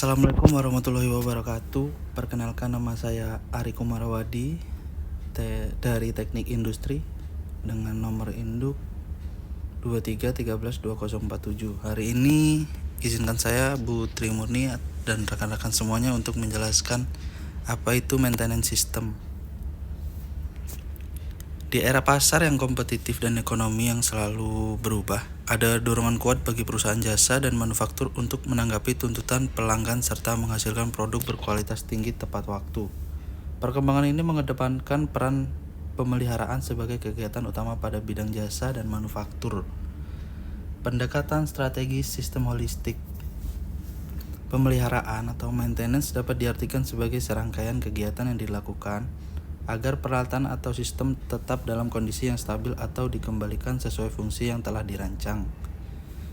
Assalamualaikum warahmatullahi wabarakatuh. Perkenalkan, nama saya Ari Kumarawadi dari Teknik Industri dengan nomor induk 23132047. Hari ini izinkan saya Bu Tri Murni dan rekan-rekan semuanya untuk menjelaskan apa itu maintenance system. Di era pasar yang kompetitif dan ekonomi yang selalu berubah, ada dorongan kuat bagi perusahaan jasa dan manufaktur untuk menanggapi tuntutan pelanggan serta menghasilkan produk berkualitas tinggi tepat waktu. Perkembangan ini mengedepankan peran pemeliharaan sebagai kegiatan utama pada bidang jasa dan manufaktur. Pendekatan strategis sistem holistik. Pemeliharaan atau maintenance dapat diartikan sebagai serangkaian kegiatan yang dilakukan agar peralatan atau sistem tetap dalam kondisi yang stabil atau dikembalikan sesuai fungsi yang telah dirancang.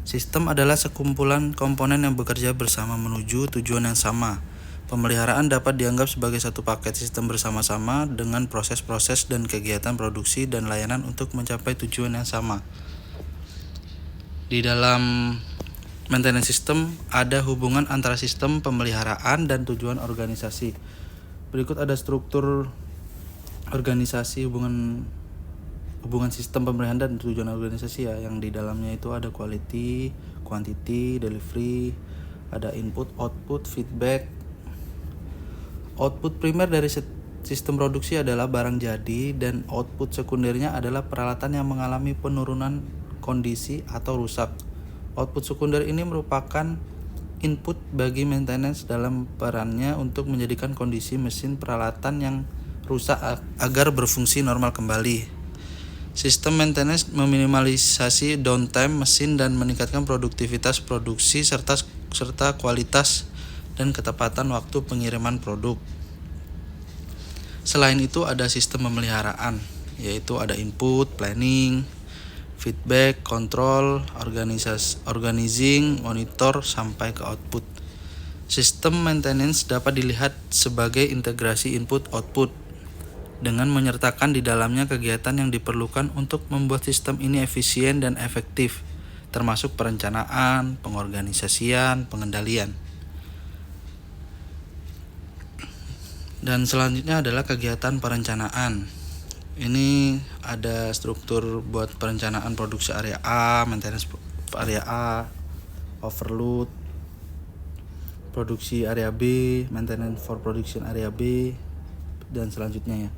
Sistem adalah sekumpulan komponen yang bekerja bersama menuju tujuan yang sama. Pemeliharaan dapat dianggap sebagai satu paket sistem bersama-sama dengan proses-proses dan kegiatan produksi dan layanan untuk mencapai tujuan yang sama. Di dalam maintenance system ada hubungan antara sistem pemeliharaan dan tujuan organisasi. Berikut ada struktur organisasi, hubungan sistem pemeliharaan dan tujuan organisasi ya, yang di dalamnya itu ada quality, quantity, delivery, ada input, output, feedback. Output primer dari sistem produksi adalah barang jadi, dan output sekundernya adalah peralatan yang mengalami penurunan kondisi atau rusak. Output sekunder ini merupakan input bagi maintenance dalam perannya untuk menjadikan kondisi mesin peralatan yang rusak agar berfungsi normal kembali. Sistem maintenance meminimalisasi downtime mesin dan meningkatkan produktivitas produksi serta kualitas dan ketepatan waktu pengiriman produk. Selain itu ada sistem pemeliharaan, yaitu ada input, planning, feedback, control, organizing, monitor sampai ke output. Sistem maintenance dapat dilihat sebagai integrasi input-output dengan menyertakan di dalamnya kegiatan yang diperlukan untuk membuat sistem ini efisien dan efektif, termasuk perencanaan, pengorganisasian, pengendalian. Dan selanjutnya adalah kegiatan perencanaan. Ini ada struktur buat perencanaan produksi area A, maintenance area A, overload, produksi area B, maintenance for production area B, dan selanjutnya ya.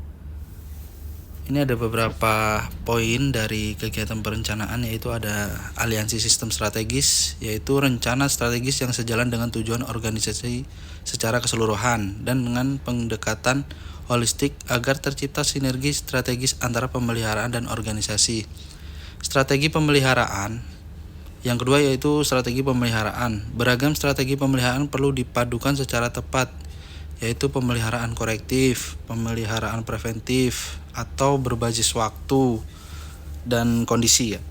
Ini ada beberapa poin dari kegiatan perencanaan, yaitu ada aliansi sistem strategis, yaitu rencana strategis yang sejalan dengan tujuan organisasi secara keseluruhan dan dengan pendekatan holistik agar tercipta sinergi strategis antara pemeliharaan dan organisasi. Strategi pemeliharaan. Yang kedua yaitu strategi pemeliharaan. Beragam strategi pemeliharaan perlu dipadukan secara tepat, yaitu pemeliharaan korektif, pemeliharaan preventif atau berbasis waktu dan kondisi ya.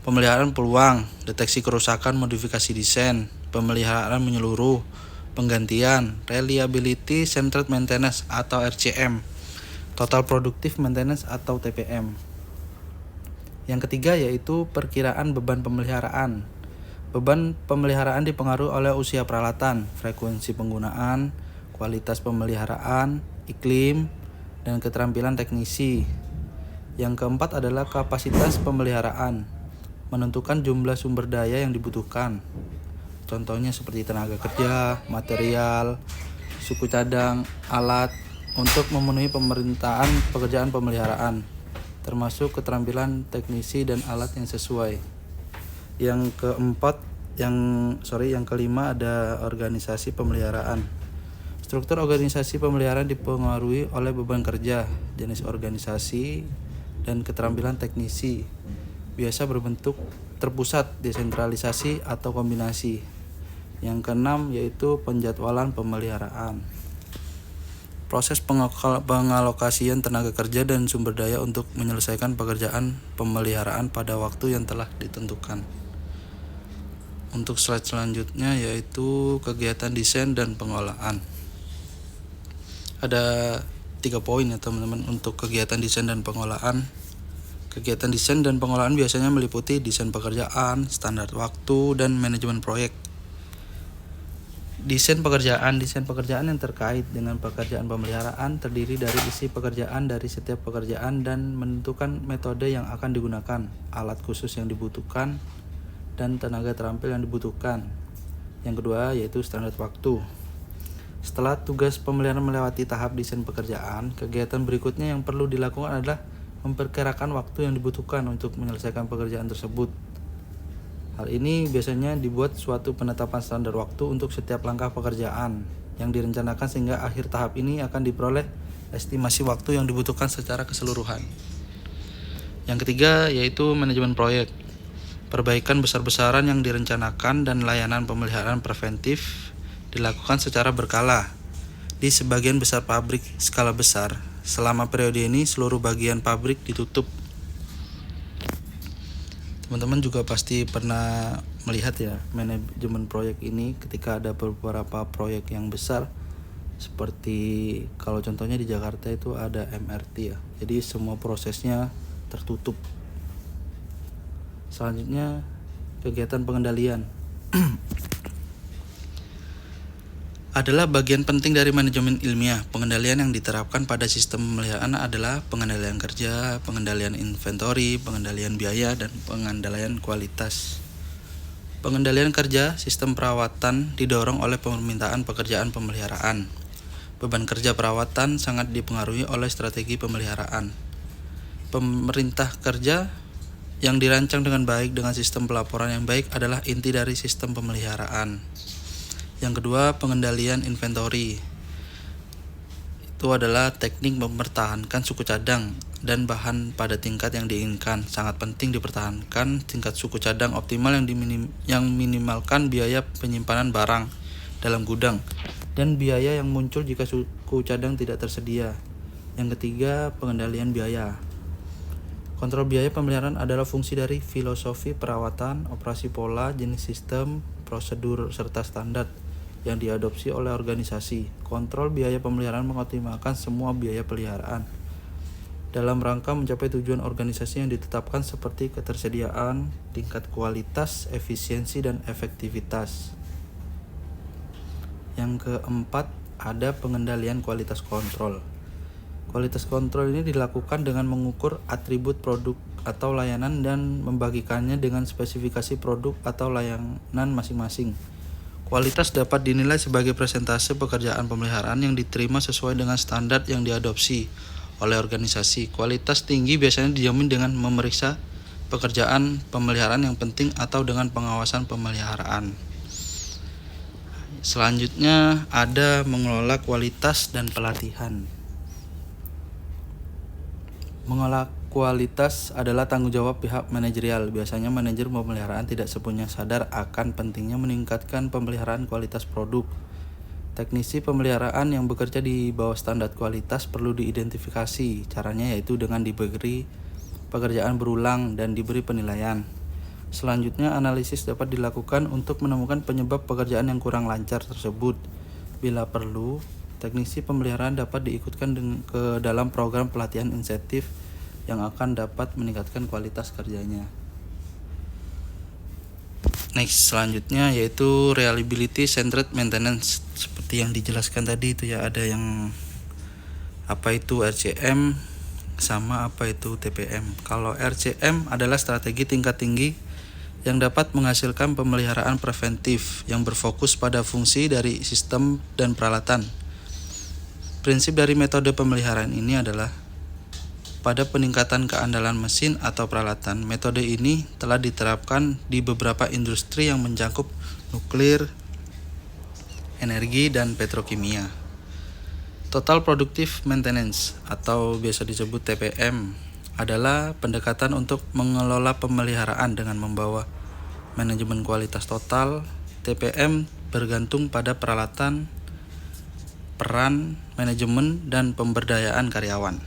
Pemeliharaan peluang, deteksi kerusakan, modifikasi desain, pemeliharaan menyeluruh, penggantian, reliability centered maintenance atau RCM, total productive maintenance atau TPM. Yang ketiga yaitu perkiraan beban pemeliharaan. Beban pemeliharaan dipengaruhi oleh usia peralatan, frekuensi penggunaan, kualitas pemeliharaan, iklim, dan keterampilan teknisi. Yang keempat adalah kapasitas pemeliharaan, menentukan jumlah sumber daya yang dibutuhkan. Contohnya seperti tenaga kerja, material, suku cadang, alat untuk memenuhi pekerjaan pemeliharaan, termasuk keterampilan teknisi dan alat yang sesuai. Yang kelima ada organisasi pemeliharaan. Struktur organisasi pemeliharaan dipengaruhi oleh beban kerja, jenis organisasi, dan keterampilan teknisi. Biasa berbentuk terpusat, desentralisasi, atau kombinasi. Yang keenam yaitu penjadwalan pemeliharaan. Proses pengalokasian tenaga kerja dan sumber daya untuk menyelesaikan pekerjaan pemeliharaan pada waktu yang telah ditentukan. Untuk slide selanjutnya yaitu kegiatan desain dan pengolahan. Ada 3 poin ya teman-teman untuk kegiatan desain dan pengolahan. Kegiatan desain dan pengolahan biasanya meliputi desain pekerjaan, standar waktu, dan manajemen proyek. Desain pekerjaan yang terkait dengan pekerjaan pemeliharaan terdiri dari isi pekerjaan dari setiap pekerjaan dan menentukan metode yang akan digunakan, alat khusus yang dibutuhkan, dan tenaga terampil yang dibutuhkan. Yang kedua yaitu standar waktu. Setelah tugas pemeliharaan melewati tahap desain pekerjaan, kegiatan berikutnya yang perlu dilakukan adalah memperkirakan waktu yang dibutuhkan untuk menyelesaikan pekerjaan tersebut. Hal ini biasanya dibuat suatu penetapan standar waktu untuk setiap langkah pekerjaan yang direncanakan sehingga akhir tahap ini akan diperoleh estimasi waktu yang dibutuhkan secara keseluruhan. Yang ketiga yaitu manajemen proyek. Perbaikan besar-besaran yang direncanakan dan layanan pemeliharaan preventif dilakukan secara berkala di sebagian besar pabrik skala besar. Selama periode ini seluruh bagian pabrik ditutup. Teman-teman juga pasti pernah melihat ya manajemen proyek ini ketika ada beberapa proyek yang besar, seperti kalau contohnya di Jakarta itu ada MRT ya, jadi semua prosesnya tertutup. Selanjutnya kegiatan pengendalian adalah bagian penting dari manajemen ilmiah. Pengendalian yang diterapkan pada sistem pemeliharaan adalah pengendalian kerja, pengendalian inventory, pengendalian biaya, dan pengendalian kualitas. Pengendalian kerja, sistem perawatan didorong oleh permintaan pekerjaan pemeliharaan. Beban kerja perawatan sangat dipengaruhi oleh strategi pemeliharaan. Pemerintah kerja yang dirancang dengan baik dengan sistem pelaporan yang baik adalah inti dari sistem pemeliharaan. Yang kedua, pengendalian inventory. Itu adalah teknik mempertahankan suku cadang dan bahan pada tingkat yang diinginkan. Sangat penting dipertahankan tingkat suku cadang optimal yang minimalkan biaya penyimpanan barang dalam gudang dan biaya yang muncul jika suku cadang tidak tersedia. Yang ketiga, pengendalian biaya. Kontrol biaya pemeliharaan adalah fungsi dari filosofi perawatan, operasi pola, jenis sistem, prosedur, serta standar yang diadopsi oleh organisasi. Kontrol biaya pemeliharaan mengoptimalkan semua biaya peliharaan dalam rangka mencapai tujuan organisasi yang ditetapkan seperti ketersediaan, tingkat kualitas, efisiensi, dan efektivitas. Yang keempat, ada pengendalian kualitas kontrol. Kualitas kontrol ini dilakukan dengan mengukur atribut produk atau layanan dan membagikannya dengan spesifikasi produk atau layanan masing-masing. Kualitas dapat dinilai sebagai persentase pekerjaan pemeliharaan yang diterima sesuai dengan standar yang diadopsi oleh organisasi. Kualitas tinggi biasanya dijamin dengan memeriksa pekerjaan pemeliharaan yang penting atau dengan pengawasan pemeliharaan. Selanjutnya ada mengelola kualitas dan pelatihan. Mengelola kualitas adalah tanggung jawab pihak manajerial. Biasanya manajer pemeliharaan tidak sepenuhnya sadar akan pentingnya meningkatkan pemeliharaan kualitas produk. Teknisi pemeliharaan yang bekerja di bawah standar kualitas perlu diidentifikasi. Caranya yaitu dengan diberi pekerjaan berulang dan diberi penilaian. Selanjutnya, analisis dapat dilakukan untuk menemukan penyebab pekerjaan yang kurang lancar tersebut. Bila perlu, teknisi pemeliharaan dapat diikutkan ke dalam program pelatihan insentif yang akan dapat meningkatkan kualitas kerjanya. Next, selanjutnya yaitu reliability centered maintenance. Seperti yang dijelaskan tadi itu ya, ada yang apa itu RCM sama apa itu TPM. Kalau RCM adalah strategi tingkat tinggi yang dapat menghasilkan pemeliharaan preventif yang berfokus pada fungsi dari sistem dan peralatan. Prinsip dari metode pemeliharaan ini adalah pada peningkatan keandalan mesin atau peralatan. Metode ini telah diterapkan di beberapa industri yang mencakup nuklir, energi, dan petrokimia. Total Productive Maintenance atau biasa disebut TPM adalah pendekatan untuk mengelola pemeliharaan dengan membawa manajemen kualitas total. TPM bergantung pada peralatan, peran, manajemen, dan pemberdayaan karyawan.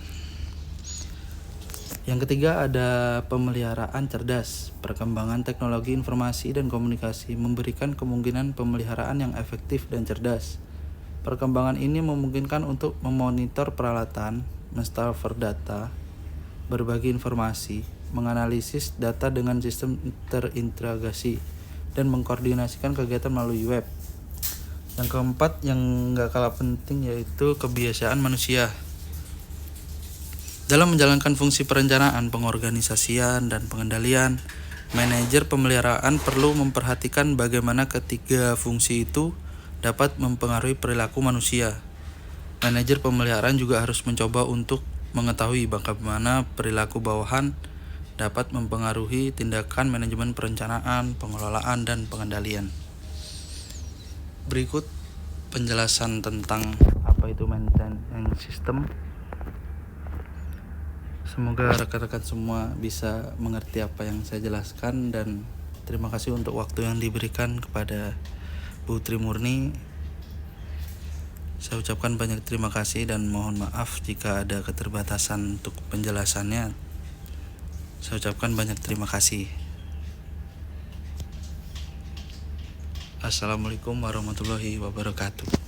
Yang ketiga ada pemeliharaan cerdas. Perkembangan teknologi informasi dan komunikasi memberikan kemungkinan pemeliharaan yang efektif dan cerdas. Perkembangan ini memungkinkan untuk memonitor peralatan, mentransfer data, berbagi informasi, menganalisis data dengan sistem terintegrasi, dan mengkoordinasikan kegiatan melalui web. Yang keempat yang gak kalah penting yaitu kebiasaan manusia. Dalam menjalankan fungsi perencanaan, pengorganisasian, dan pengendalian, manajer pemeliharaan perlu memperhatikan bagaimana ketiga fungsi itu dapat mempengaruhi perilaku manusia. Manajer pemeliharaan juga harus mencoba untuk mengetahui bagaimana perilaku bawahan dapat mempengaruhi tindakan manajemen perencanaan, pengelolaan, dan pengendalian. Berikut penjelasan tentang apa itu maintenance system. Semoga rekan-rekan semua bisa mengerti apa yang saya jelaskan, dan terima kasih untuk waktu yang diberikan kepada Bu Tri Murni. Saya ucapkan banyak terima kasih dan mohon maaf jika ada keterbatasan untuk penjelasannya. Saya ucapkan banyak terima kasih. Assalamualaikum warahmatullahi wabarakatuh.